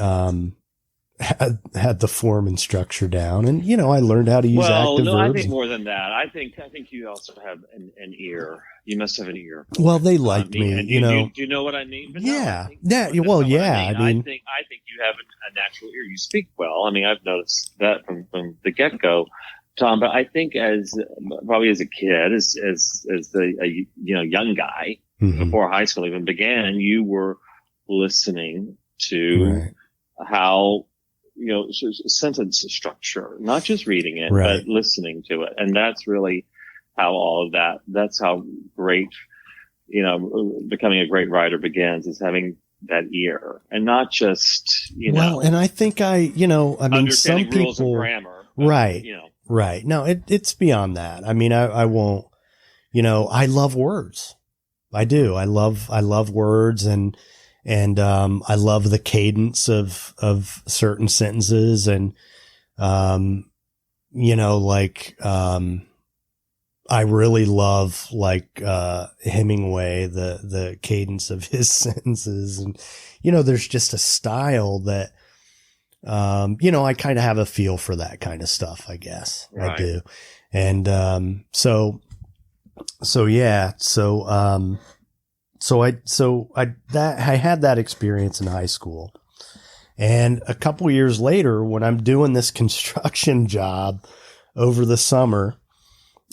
had the form and structure down, and, I learned how to use active verbs. I think more than that. I think you also have an ear. You must have an ear. Well, they liked me, Do you know what I mean? But yeah. I mean, I think you have a natural ear. You speak well. I mean, I've noticed that from the get-go, Tom, but I think probably as a kid, as the young guy, before high school even began, you were listening to how, sentence structure, not just reading it, but listening to it. And that's really how that's how great, becoming a great writer begins, is having that ear, and not just, Well, and I think some people, rules of grammar. Right. No, it's beyond that. I mean, I won't, I love words. I do. I love words and I love the cadence of certain sentences and, I really love Hemingway, the cadence of his sentences. And, there's just a style that, I kind of have a feel for that kind of stuff, I guess. Right. I do. And, I had that experience in high school. And a couple years later, when I'm doing this construction job over the summer,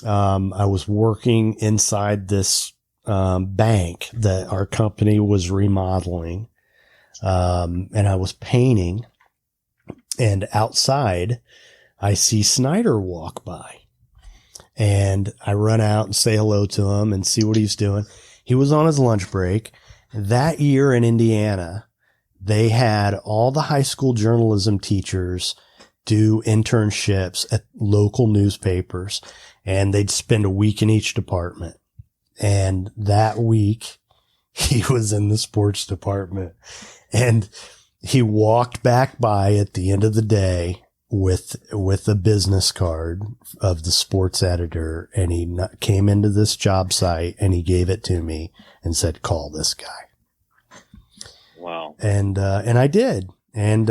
I was working inside this, bank that our company was remodeling. And I was painting. And outside, I see Snyder walk by and I run out and say hello to him and see what he's doing. He was on his lunch break. That year in Indiana, they had all the high school journalism teachers do internships at local newspapers, and they'd spend a week in each department. And that week, he was in the sports department, and he walked back by at the end of the day with a business card of the sports editor, and he came into this job site and he gave it to me and said, "Call this guy." Wow. And I did. And,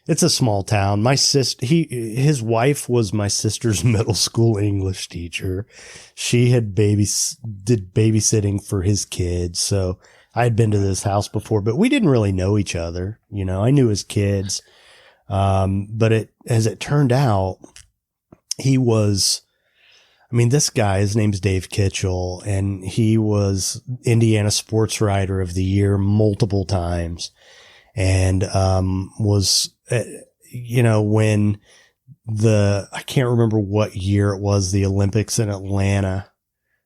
it's a small town. My his wife was my sister's middle school English teacher. She had did babysitting for his kids. So I had been to this house before, but we didn't really know each other. I knew his kids. But as it turned out, this guy, his name's Dave Kitchell, and he was Indiana Sports Writer of the Year multiple times. And, when I can't remember what year it was, the Olympics in Atlanta,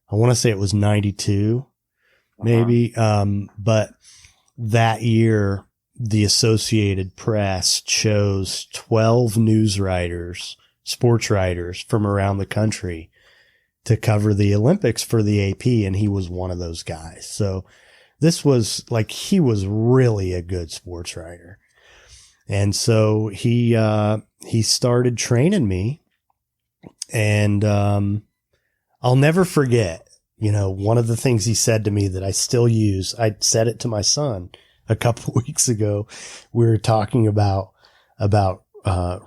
I want to say it was 92, maybe. But that year, the Associated Press chose 12 news writers, sports writers from around the country to cover the Olympics for the AP. And he was one of those guys. So this was he was really a good sports writer. And so he started training me, and, I'll never forget, one of the things he said to me that I still use. I said it to my son a couple of weeks ago. We were talking about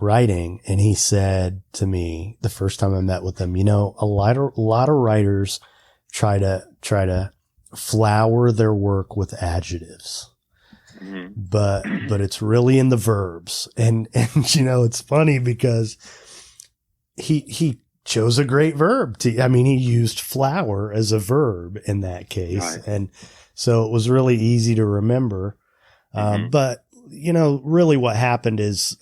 writing, and he said to me the first time I met with him, a lot of writers try to flower their work with adjectives. Mm-hmm. But it's really in the verbs. And it's funny because he chose a great verb he used flower as a verb in that case. Right. And so it was really easy to remember. Mm-hmm. But really what happened is,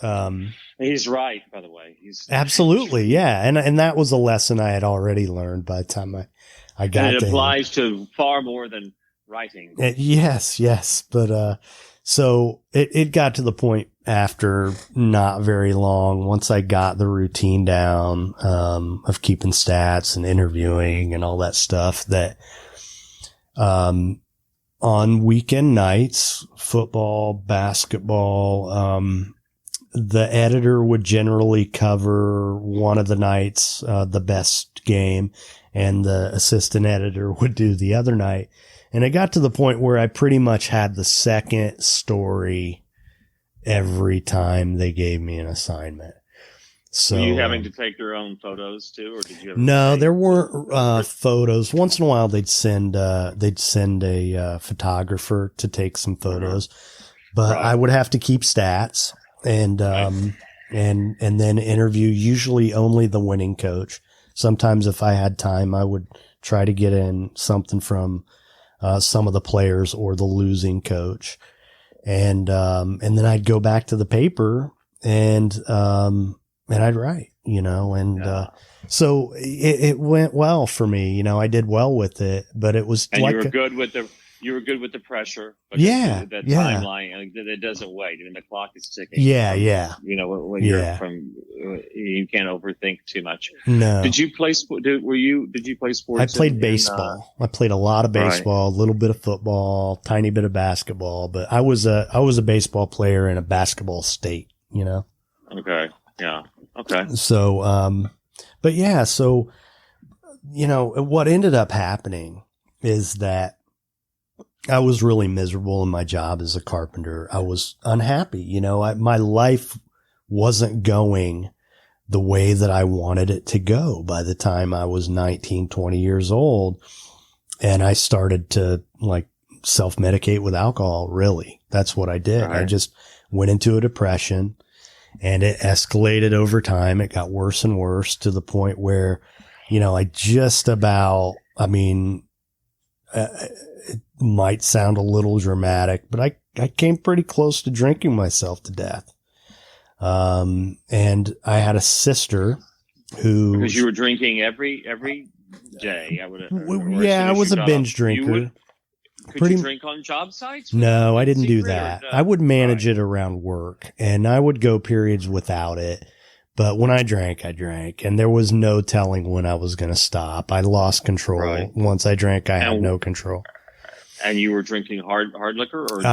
he's right, by the way. He's absolutely. Yeah. And that was a lesson I had already learned by the time I got and it to applies to far more than writing. Yes. But, so it got to the point after not very long, once I got the routine down, of keeping stats and interviewing and all that stuff, that, on weekend nights, football, basketball, the editor would generally cover one of the nights, the best game, and the assistant editor would do the other night. And it got to the point where I pretty much had the second story every time they gave me an assignment. So, were you having to take your own photos too, or did you? No, there weren't photos. Once in a while, they'd send a photographer to take some photos, but right. I would have to keep stats and then interview usually only the winning coach. Sometimes, if I had time, I would try to get in something from some of the players or the losing coach. And then I'd go back to the paper and I'd write, so it went well for me. I did well with it, but it was and you were good with the You were good with the pressure. Yeah. The Yeah. timeline, it doesn't wait. I mean, the clock is ticking. Yeah. Yeah. You know, when Yeah. you can't overthink too much. No. Did you play sport? Did you play sports? I played baseball. I played a lot of baseball, a little bit of football, tiny bit of basketball, but I was a baseball player in a basketball state, you know? Okay. Yeah. Okay. So, but yeah, so, you know, what ended up happening is that I was really miserable in my job as a carpenter. I was unhappy. You know, my life wasn't going the way that I wanted it to go by the time I was 19, 20 years old. And I started to like self-medicate with alcohol. Really. That's what I did. Right. I just went into a depression and it escalated over time. It got worse and worse to the point where, you know, it might sound a little dramatic, but I came pretty close to drinking myself to death. And I had a sister who, because you were drinking every day. I was a binge drinker. Could you drink on job sites? No, I didn't do that. I would manage it around work, and I would go periods without it. But when I drank, and there was no telling when I was going to stop. I lost control. Right. Once I drank, I had no control. And you were drinking hard liquor, or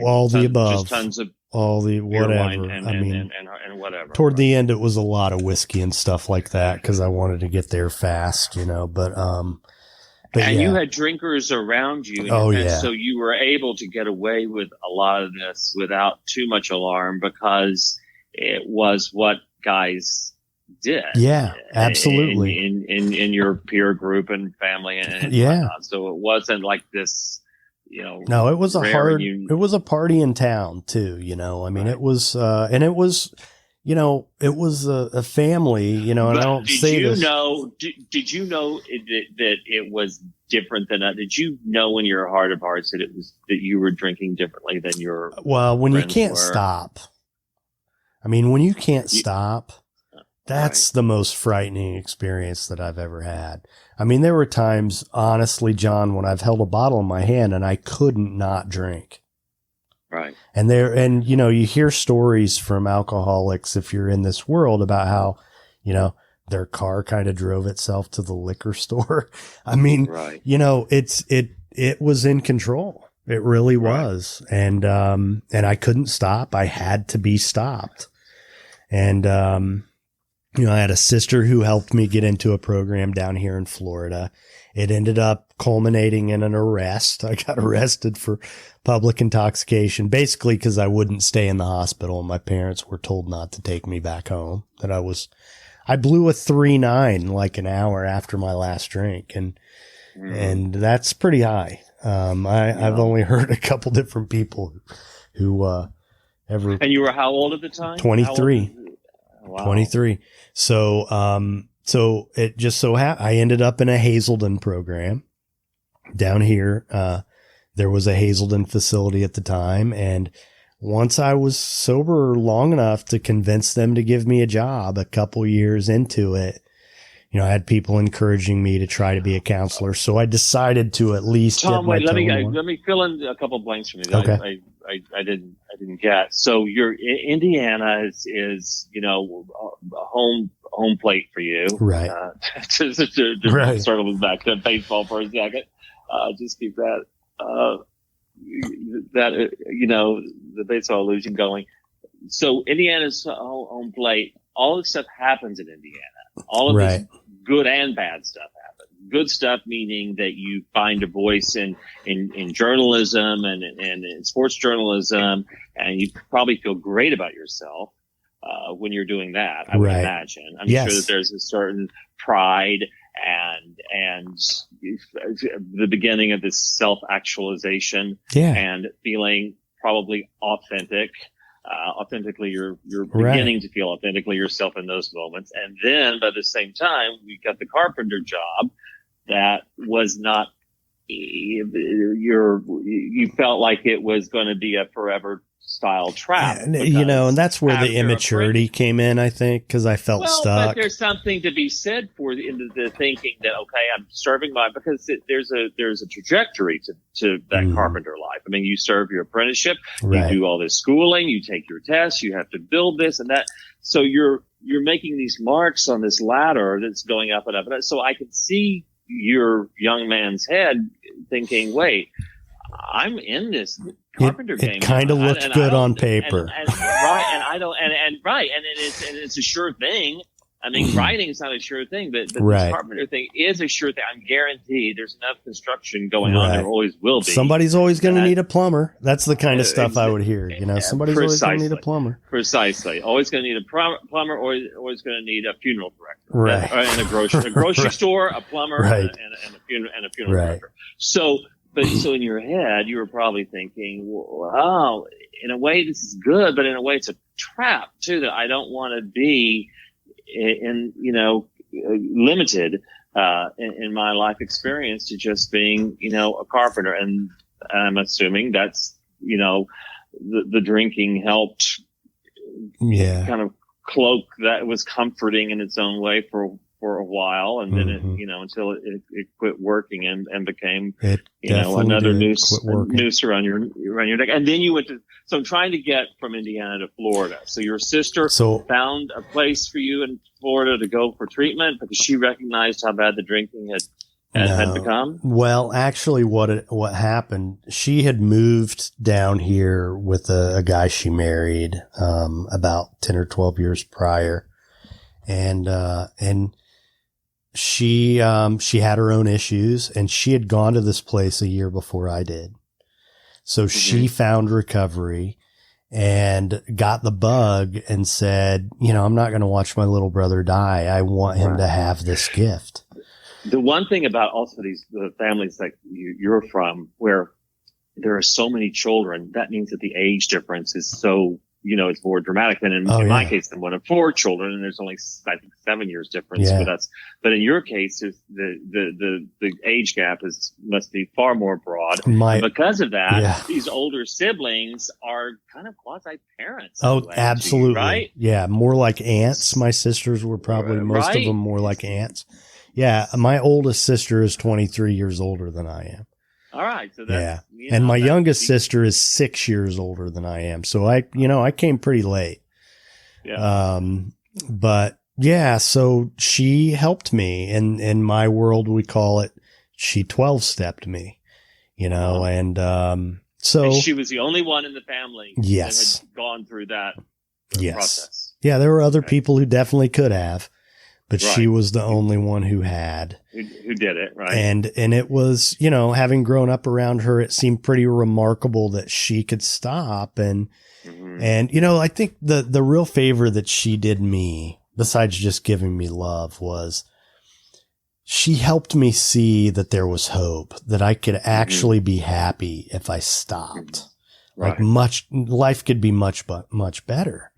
all the above, just tons of all the whatever. And whatever. Toward the end, it was a lot of whiskey and stuff like that because I wanted to get there fast, you know. But you had drinkers around you. So you were able to get away with a lot of this without too much alarm because it was what guys did. Yeah, absolutely. In your peer group and family and whatnot. So it wasn't like this, you know. No, it was it was a party in town too, you know. I mean, it was, and it was, you know, it was a family, you know, and but I don't say this. Did you know that it was different than that? Did you know in your heart of hearts that you were drinking differently than your when you can't stop. I mean, when you can't stop, that's the most frightening experience that I've ever had. I mean, there were times, honestly, John, when I've held a bottle in my hand and I couldn't not drink. Right. And you know, you hear stories from alcoholics if you're in this world about how, you know, their car kind of drove itself to the liquor store. I mean, you know, it was in control. It really was. And I couldn't stop. I had to be stopped. And, you know, I had a sister who helped me get into a program down here in Florida. It ended up culminating in an arrest. I got arrested for public intoxication, basically because I wouldn't stay in the hospital. And my parents were told not to take me back home. I blew a 3.9 like an hour after my last drink. And that's pretty high. I've only heard a couple different people who, And you were how old at the time? 23. Wow. 23. So it just so happened I ended up in a Hazelden program down here. There was a Hazelden facility at the time. And once I was sober long enough to convince them to give me a job a couple years into it, you know, I had people encouraging me to try to be a counselor. So I decided to at least Tom, wait, let me fill in a couple blanks for me. Okay. I didn't get. So Indiana is you know, a home plate for you. Right. To circle back to baseball for a second. Just keep that, you know, the baseball illusion going. So Indiana's home plate. All this stuff happens in Indiana. All of this good and bad stuff happens. Good stuff meaning that you find a voice in journalism and in sports journalism, and you probably feel great about yourself when you're doing that. I would imagine. I'm sure that there's a certain pride and the beginning of this self-actualization and feeling probably authentic. Authentically, you're beginning to feel authentically yourself in those moments. And then by the same time, we got the carpenter job that was not you felt like it was going to be a forever style trap. You know, and that's where the immaturity came in, I think, because I felt stuck. But there's something to be said for the thinking that, okay, I'm serving because there's a trajectory to that carpenter life. I mean, you serve your apprenticeship, you do all this schooling, you take your tests, you have to build this and that. So you're making these marks on this ladder that's going up and up and up. So I can see your young man's head thinking, wait, I'm in this carpenter game. It kind of looked good on paper. And it's a sure thing. I mean, writing is not a sure thing, but this carpenter thing is a sure thing. I'm guaranteed there's enough construction going on. There always will be. Somebody's always going to need a plumber. That's the kind of stuff I would hear. You know, somebody's always going to need a plumber. Precisely. Always going to need a plumber, or always going to need a funeral director. Right. And a grocery store, a plumber, and a funeral director. So in your head, you were probably thinking, wow, in a way this is good, but in a way it's a trap too, that I don't want to be limited in my life experience to just being, a carpenter. And I'm assuming that's, the drinking helped kind of cloak that. Was comforting in its own way for a while, and then it, until it quit working and became, another noose around your neck. And then you went to. So I'm trying to get from Indiana to Florida. So your sister found a place for you in Florida to go for treatment because she recognized how bad the drinking had become. Well, actually, what happened? She had moved down here with a guy she married about 10 or 12 years prior, and she had her own issues, and she had gone to this place a year before I did. So she found recovery and got the bug and said, I'm not going to watch my little brother die. I want him to have this gift. The one thing about also the families like you're from, where there are so many children, that means that the age difference is so, it's more dramatic than in my case, than one of 4 children, and there's only, I think, 7 years difference with us. But in your case, the age gap must be far more broad. And because of that, these older siblings are kind of quasi parents. Oh, absolutely, right? Yeah, more like aunts. My sisters were probably most of them more like aunts. Yeah, my oldest sister is 23 years older than I am. All right. So that's, and my youngest sister is 6 years older than I am. So I came pretty late. Yeah. But yeah, so she helped me, and in my world, we call it, she 12-stepped me, and, so. And she was the only one in the family that had gone through that process. Yeah. There were other people who definitely could have. But she was the only one who had. Who did it, right? And it was, having grown up around her, it seemed pretty remarkable that she could stop. And I think the real favor that she did me, besides just giving me love, was she helped me see that there was hope, that I could actually be happy if I stopped. Right. Like life could be much better.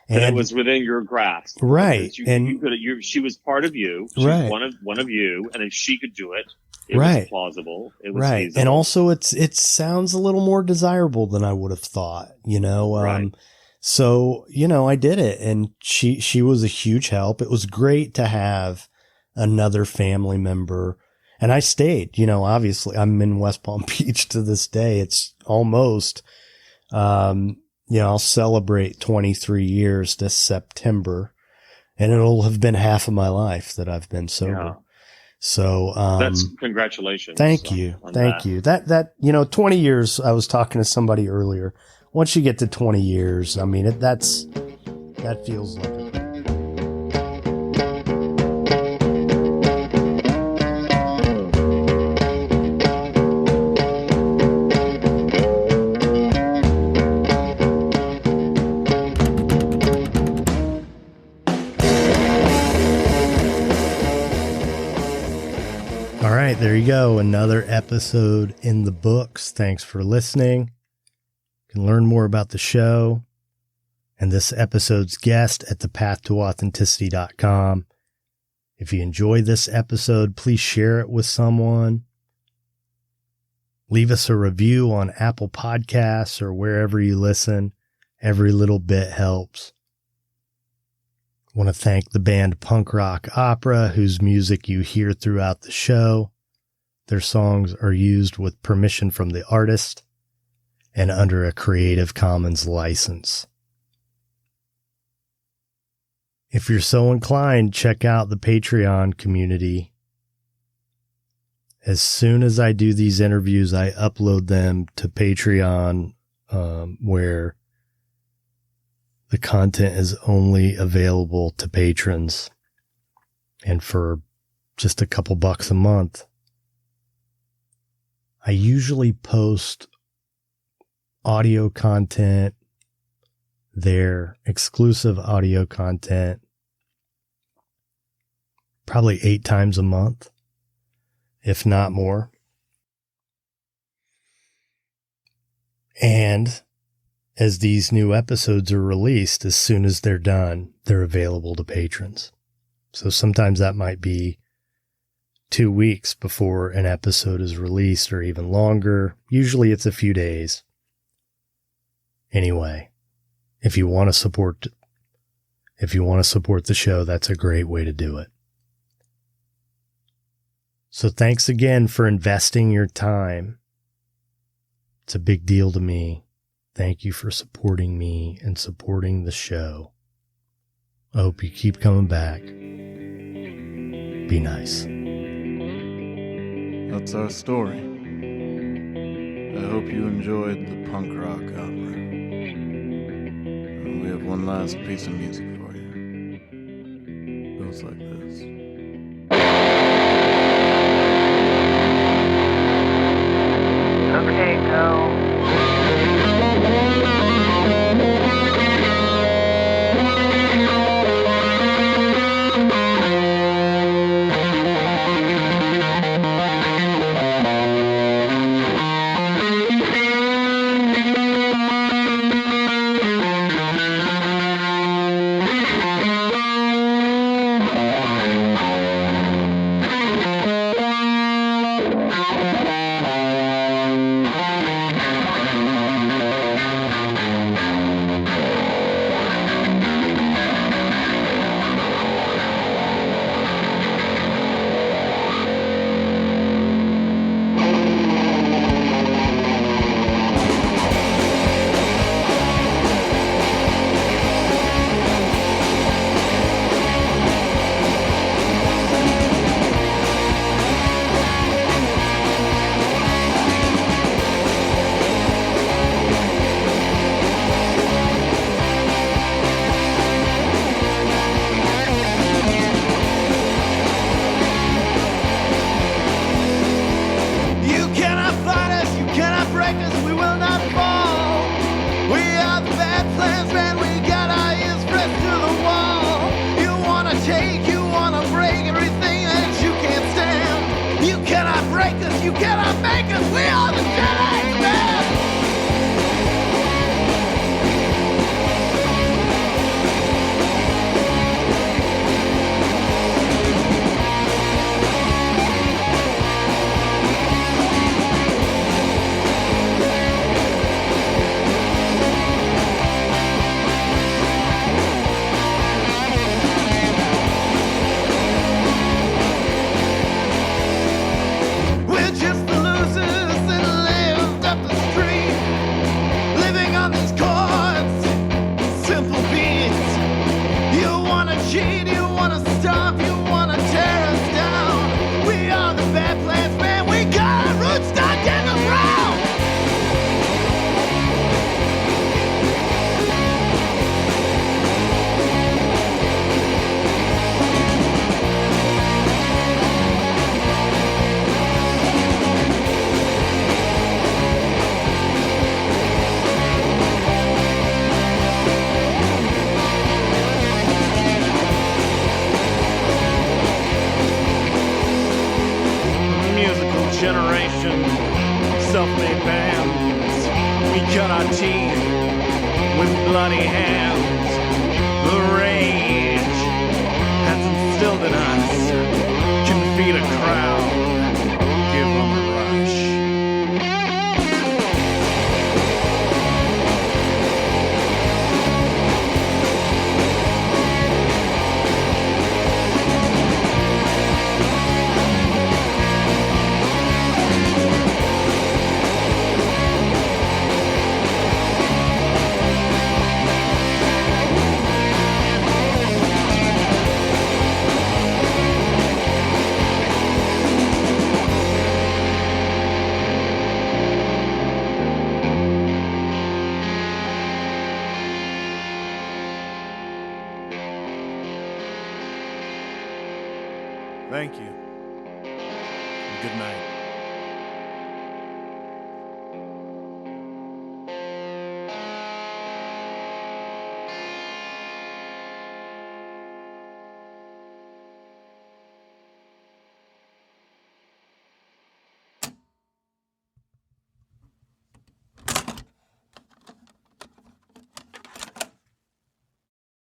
And it was within your grasp, right? She was part of you, she was one of you, and if she could do it, it was plausible. It was feasible. And also it sounds a little more desirable than I would have thought, So I did it, and she was a huge help. It was great to have another family member, and I stayed. Obviously, I'm in West Palm Beach to this day. It's almost. I'll celebrate 23 years this September, and it'll have been half of my life that I've been sober. Yeah. So, that's congratulations. Thank you. Thank you. That 20 years, I was talking to somebody earlier. Once you get to 20 years, I mean, that feels like it. There you go. Another episode in the books. Thanks for listening. You can learn more about the show and this episode's guest at thepathtooauthenticity.com. If you enjoyed this episode, please share it with someone. Leave us a review on Apple Podcasts or wherever you listen. Every little bit helps. I want to thank the band Punk Rock Opera, whose music you hear throughout the show. Their songs are used with permission from the artist and under a Creative Commons license. If you're so inclined, check out the Patreon community. As soon as I do these interviews, I upload them to Patreon, where the content is only available to patrons. And for just a couple bucks a month, I usually post audio content, their exclusive audio content, probably 8 times a month, if not more. And as these new episodes are released, as soon as they're done, they're available to patrons. So sometimes that might be 2 weeks before an episode is released, or even longer. Usually it's a few days. Anyway, if you want to support the show, that's a great way to do it. So thanks again for investing your time. It's a big deal to me. Thank you for supporting me and supporting the show. I hope you keep coming back. Be nice. That's our story. I hope you enjoyed the punk rock opera. We have one last piece of music for you. It goes like this. Okay, go. You cannot make us, we are the Jedi Man! We're just the losers that lived up the street, living on these chords, simple beats. You wanna cheat, you wanna stop, you wanna tear us down. We are the bad plans, man, we got our roots stuck in the ground. Musical generation, self-made bands. We cut our teeth with bloody hands. The rage has instilled in us. Can feed a crowd, give them a rush. Thank you. And good night.